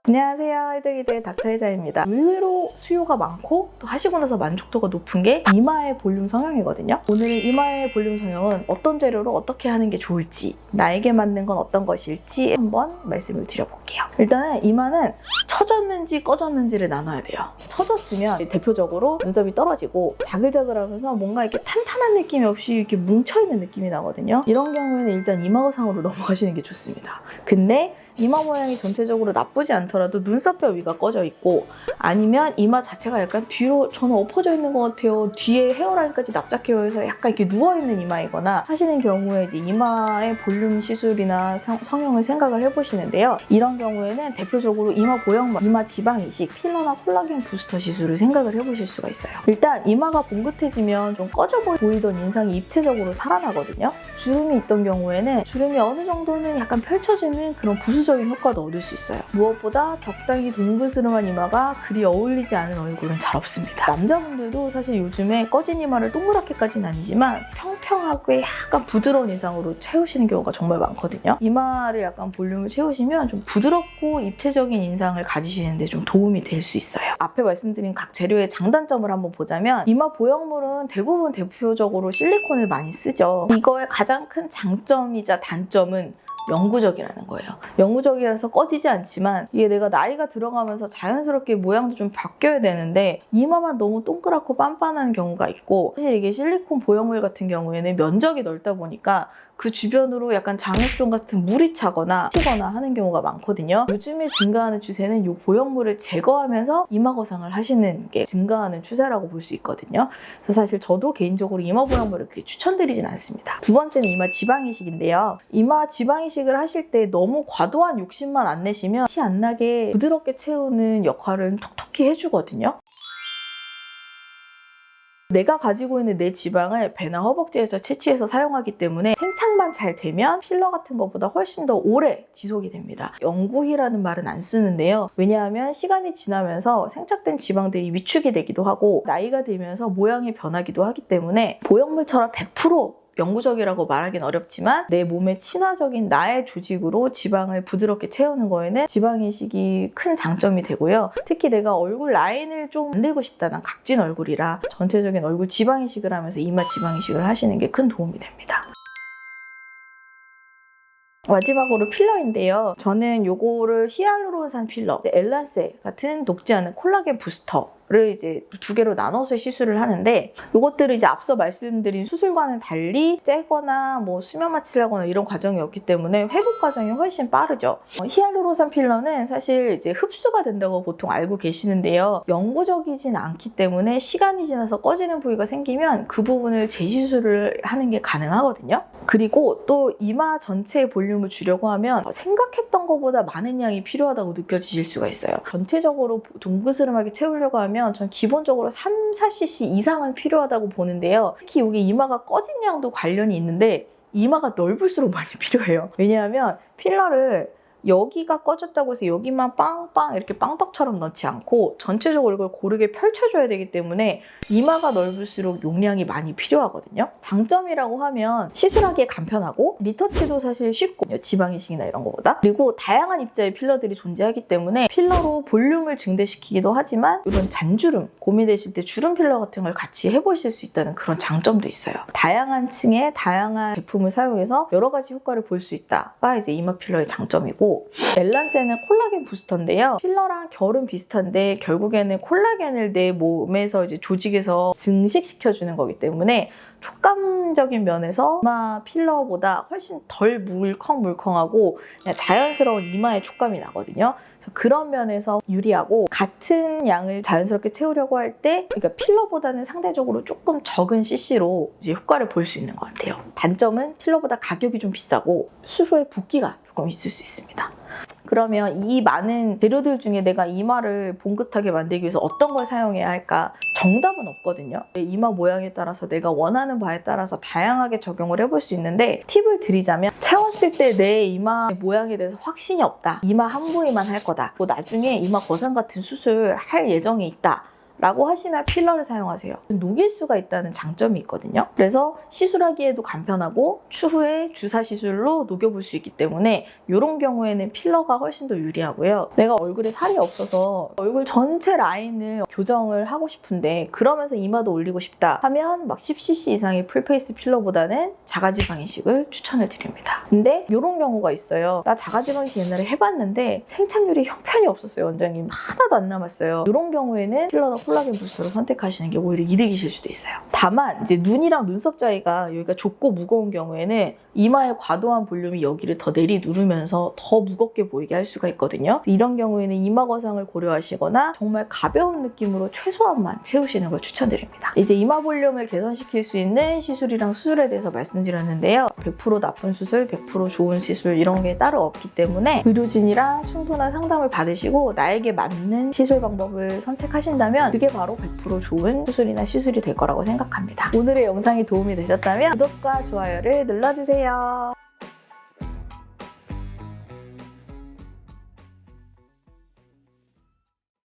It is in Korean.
안녕하세요, 해독이들 닥터혜자입니다. 의외로 수요가 많고 또 하시고 나서 만족도가 높은 게 이마의 볼륨 성형이거든요. 오늘은 이마의 볼륨 성형은 어떤 재료로 어떻게 하는 게 좋을지, 나에게 맞는 건 어떤 것일지 한번 말씀을 드려볼게요. 일단은 이마는 처졌는지 꺼졌는지를 나눠야 돼요. 처졌으면 대표적으로 눈썹이 떨어지고 자글자글하면서 뭔가 이렇게 탄탄한 느낌이 없이 이렇게 뭉쳐있는 느낌이 나거든요. 이런 경우에는 일단 이마 거상으로 넘어가시는 게 좋습니다. 근데 이마 모양이 전체적으로 나쁘지 않더라도 눈썹뼈 위가 꺼져 있고, 아니면 이마 자체가 약간 뒤로 저는 엎어져 있는 것 같아요, 뒤에 헤어라인까지 납작해요 해서 약간 이렇게 누워있는 이마이거나 하시는 경우에 이제 이마의 볼륨 시술이나 성형을 생각을 해보시는데요. 이런 경우에는 대표적으로 이마 보형물, 이마 지방 이식, 필러나 콜라겐 부스터 시술을 생각을 해보실 수가 있어요. 일단 이마가 봉긋해지면 좀 꺼져 보이던 인상이 입체적으로 살아나거든요. 주름이 있던 경우에는 주름이 어느 정도는 약간 펼쳐지는 그런 부수적인 효과도 얻을 수 있어요. 무엇보다 적당히 동그스름한 이마가 그리 어울리지 않은 얼굴은 잘 없습니다. 남자분들도 사실 요즘에 꺼진 이마를 동그랗게까지는 아니지만 평평하게 약간 부드러운 인상으로 채우시는 경우가 정말 많거든요. 이마를 약간 볼륨을 채우시면 좀 부드럽고 입체적인 인상을 가지시는 데 좀 도움이 될 수 있어요. 앞에 말씀드린 각 재료의 장단점을 한번 보자면, 이마 보형물은 대표적으로 실리콘을 많이 쓰죠. 이거의 가장 큰 장점이자 단점은 영구적이라는 거예요. 영구적이라서 꺼지지 않지만 이게 내가 나이가 들어가면서 자연스럽게 모양도 좀 바뀌어야 되는데 이마만 너무 동그랗고 빤빤한 경우가 있고, 사실 이게 실리콘 보형물 같은 경우에는 면적이 넓다 보니까 그 주변으로 약간 장액존 같은 물이 차거나 튀거나 하는 경우가 많거든요. 요즘에 증가하는 추세는 이 보형물을 제거하면서 이마 거상을 하시는 게 증가하는 추세라고 볼 수 있거든요. 그래서 사실 저도 개인적으로 이마 보형물을 그렇게 추천드리진 않습니다. 두 번째는 이마 지방 이식인데요. 이마 지방 이식을 하실 때 너무 과도한 욕심만 안 내시면 티 안 나게 부드럽게 채우는 역할을 톡톡히 해주거든요. 내가 가지고 있는 내 지방을 배나 허벅지에서 채취해서 사용하기 때문에 생착만 잘 되면 필러 같은 것보다 훨씬 더 오래 지속이 됩니다. 영구히라는 말은 안 쓰는데요. 왜냐하면 시간이 지나면서 생착된 지방들이 위축이 되기도 하고 나이가 들면서 모양이 변하기도 하기 때문에 보형물처럼 100% 영구적이라고 말하긴 어렵지만 내 몸에 친화적인 나의 조직으로 지방을 부드럽게 채우는 거에는 지방 이식이 큰 장점이 되고요. 특히 내가 얼굴 라인을 좀 만들고 싶다, 난 각진 얼굴이라 전체적인 얼굴 지방 이식을 하면서 이마 지방 이식을 하시는 게 큰 도움이 됩니다. 마지막으로 필러인데요. 저는 요거를 히알루론산 필러, 엘란세 같은 녹지 않은 콜라겐 부스터를 이제 두 개로 나눠서 시술을 하는데, 요것들은 이제 앞서 말씀드린 수술과는 달리 째거나 뭐 수면 마취를 하거나 이런 과정이 없기 때문에 회복 과정이 훨씬 빠르죠. 히알루론산 필러는 사실 이제 흡수가 된다고 보통 알고 계시는데요. 영구적이진 않기 때문에 시간이 지나서 꺼지는 부위가 생기면 그 부분을 재시술을 하는 게 가능하거든요. 그리고 또 이마 전체의 볼륨을 주려고 하면 생각했던 것보다 많은 양이 필요하다고 느껴지실 수가 있어요. 전체적으로 동그스름하게 채우려고 하면 전 기본적으로 3-4cc 이상은 필요하다고 보는데요. 특히 여기 이마가 꺼진 양도 관련이 있는데 이마가 넓을수록 많이 필요해요. 왜냐하면 필러를 여기가 꺼졌다고 해서 여기만 빵빵 이렇게 빵떡처럼 넣지 않고 전체적으로 이걸 고르게 펼쳐줘야 되기 때문에 이마가 넓을수록 용량이 많이 필요하거든요. 장점이라고 하면 시술하기에 간편하고 리터치도 사실 쉽고, 지방 이식이나 이런 거보다. 그리고 다양한 입자의 필러들이 존재하기 때문에 필러로 볼륨을 증대시키기도 하지만 이런 잔주름, 고민되실 때 주름 필러 같은 걸 같이 해보실 수 있다는 그런 장점도 있어요. 다양한 층의 다양한 제품을 사용해서 여러 가지 효과를 볼 수 있다가 이제 이마 필러의 장점이고, 엘란세는 콜라겐 부스터인데요. 필러랑 결은 비슷한데 결국에는 콜라겐을 내 몸에서 이제 조직에서 증식시켜주는 거기 때문에 촉감적인 면에서 이마 필러보다 훨씬 덜 물컹물컹하고 그냥 자연스러운 이마의 촉감이 나거든요. 그래서 그런 면에서 유리하고, 같은 양을 자연스럽게 채우려고 할 때 그러니까 필러보다는 상대적으로 조금 적은 cc로 이제 효과를 볼 수 있는 것 같아요. 단점은 필러보다 가격이 좀 비싸고 수술 후에 붓기가 조금 있을 수 있습니다. 그러면 이 많은 재료들 중에 내가 이마를 봉긋하게 만들기 위해서 어떤 걸 사용해야 할까? 정답은 없거든요. 이마 모양에 따라서 내가 원하는 바에 따라서 다양하게 적용을 해볼 수 있는데, 팁을 드리자면 채웠을 때 내 이마 모양에 대해서 확신이 없다, 이마 한 부위만 할 거다, 또 나중에 이마 거상 같은 수술 할 예정이 있다 라고 하시면 필러를 사용하세요. 녹일 수가 있다는 장점이 있거든요. 그래서 시술하기에도 간편하고 추후에 주사 시술로 녹여볼 수 있기 때문에 이런 경우에는 필러가 훨씬 더 유리하고요. 내가 얼굴에 살이 없어서 얼굴 전체 라인을 교정을 하고 싶은데 그러면서 이마도 올리고 싶다 하면 막 10cc 이상의 풀페이스 필러보다는 자가지방 이식을 추천을 드립니다. 근데 이런 경우가 있어요. 나 자가지방 이식 옛날에 해봤는데 생착률이 형편이 없었어요. 원장님 하나도 안 남았어요. 이런 경우에는 필러나 콜라겐 부스터를 선택하시는 게 오히려 이득이실 수도 있어요. 다만 이제 눈이랑 눈썹 자위가 여기가 좁고 무거운 경우에는 이마의 과도한 볼륨이 여기를 더 내리 누르면서 더 무겁게 보이게 할 수가 있거든요. 이런 경우에는 이마 거상을 고려하시거나 정말 가벼운 느낌으로 최소한만 채우시는 걸 추천드립니다. 이제 이마 볼륨을 개선시킬 수 있는 시술이랑 수술에 대해서 말씀드렸는데요. 100% 나쁜 수술, 100% 좋은 시술 이런 게 따로 없기 때문에 의료진이랑 충분한 상담을 받으시고 나에게 맞는 시술 방법을 선택하신다면 그게 바로 100% 좋은 수술이나 시술이 될 거라고 생각합니다. 오늘의 영상이 도움이 되셨다면 구독과 좋아요를 눌러주세요.